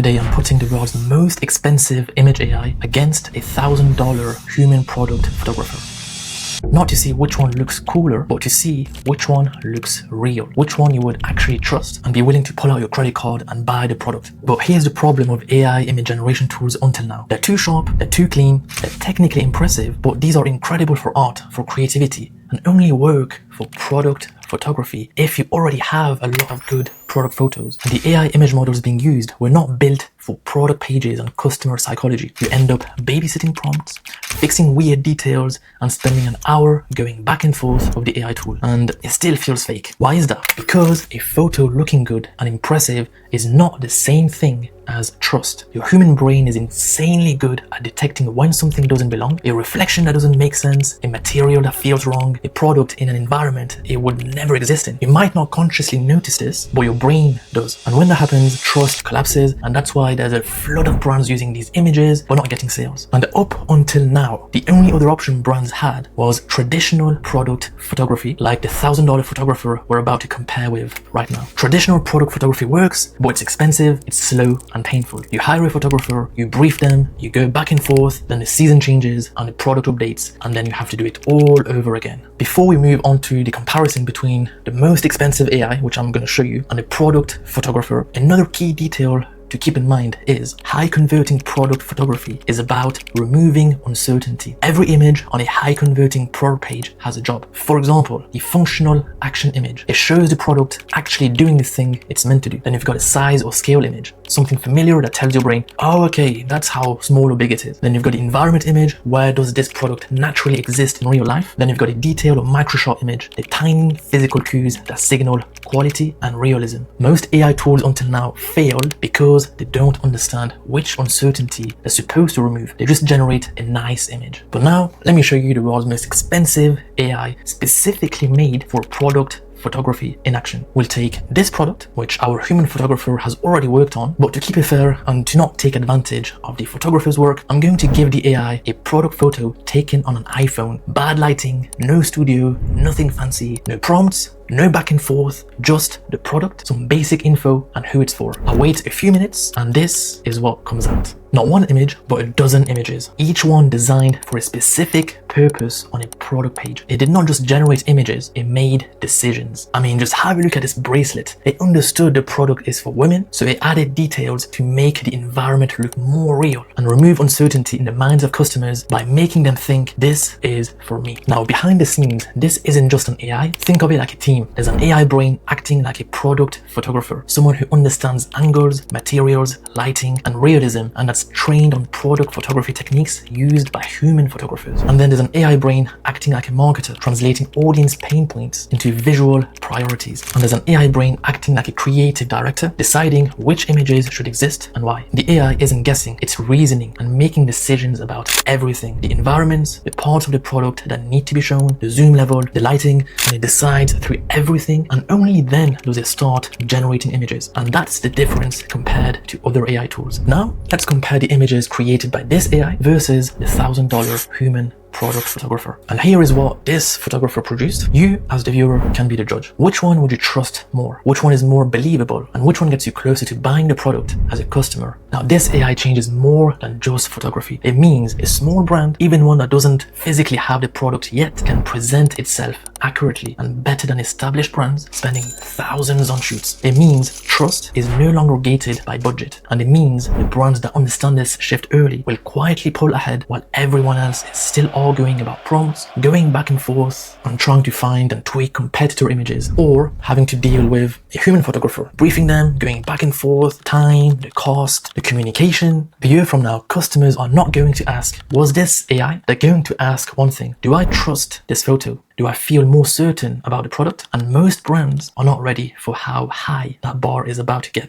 Today I'm putting the world's most expensive image AI against a $1,000 human product photographer. Not to see which one looks cooler, but to see which one looks real, which one you would actually trust and be willing to pull out your credit card and buy the product. But here's the problem with AI image generation tools until now. They're too sharp, they're too clean, they're technically impressive, but these are incredible for art, for creativity, and only work for product photography if you already have a lot of good product photos. And the AI image models being used were not built for product pages and customer psychology. You end up babysitting prompts, fixing weird details, and spending an hour going back and forth with the AI tool. And it still feels fake. Why is that? Because a photo looking good and impressive is not the same thing as trust. Your human brain is insanely good at detecting when something doesn't belong, a reflection that doesn't make sense, a material that feels wrong, a product in an environment it would never exist in. You might not consciously notice this, but your brain does. And when that happens, trust collapses, and that's why there's a flood of brands using these images but not getting sales. And up until now, the only other option brands had was traditional product photography, like the $1,000 photographer we're about to compare with right now. Traditional product photography works, but it's expensive, it's slow, and painful. You hire a photographer, you brief them, you go back and forth, then the season changes and the product updates, and then you have to do it all over again. Before we move on to the comparison between the most expensive AI, which I'm going to show you, and the product photographer, another key detail to keep in mind is high converting product photography is about removing uncertainty. Every image on a high converting product page has a job. For example, the functional action image. It shows the product actually doing the thing it's meant to do. Then you've got a size or scale image, something familiar that tells your brain, oh okay, that's how small or big it is. Then you've got the environment image, where does this product naturally exist in real life? Then you've got a detail or microshot image, the tiny physical cues that signal quality and realism. Most AI tools until now failed because they don't understand which uncertainty they're supposed to remove. They just generate a nice image. But now, let me show you the world's most expensive AI specifically made for product photography in action. We'll take this product, which our human photographer has already worked on, but to keep it fair and to not take advantage of the photographer's work, I'm going to give the AI a product photo taken on an iPhone. Bad lighting, no studio, nothing fancy, no prompts, no back and forth, just the product, some basic info, and who it's for. I'll wait a few minutes, and this is what comes out. Not one image, but a dozen images, each one designed for a specific purpose on a product page. It did not just generate images, it made decisions. I mean, just have a look at this bracelet. It understood the product is for women, so it added details to make the environment look more real and remove uncertainty in the minds of customers by making them think this is for me. Now, behind the scenes, this isn't just an AI. Think of it like a team. There's an AI brain acting like a product photographer, someone who understands angles, materials, lighting, and realism, and that's trained on product photography techniques used by human photographers. And then there's an AI brain acting like a marketer, translating audience pain points into visual priorities. And there's an AI brain acting like a creative director, deciding which images should exist and why. The AI isn't guessing, it's reasoning and making decisions about everything. The environments, the parts of the product that need to be shown, the zoom level, the lighting, and it decides through everything, and only then does it start generating images. And that's the difference compared to other AI tools. Now, let's compare the images created by this AI versus the $1,000 human product photographer. And here is what this photographer produced. You, as the viewer, can be the judge. Which one would you trust more? Which one is more believable? And which one gets you closer to buying the product as a customer? Now, this AI changes more than just photography. It means a small brand, even one that doesn't physically have the product yet, can present itself accurately and better than established brands spending thousands on shoots. It means trust is no longer gated by budget. And it means the brands that understand this shift early will quietly pull ahead while everyone else is still arguing about prompts, going back and forth, and trying to find and tweak competitor images, or having to deal with a human photographer, briefing them, going back and forth, time, the cost, the communication. A year from now, customers are not going to ask, was this AI? They're going to ask one thing: do I trust this photo? Do I feel more certain about the product? And most brands are not ready for how high that bar is about to get.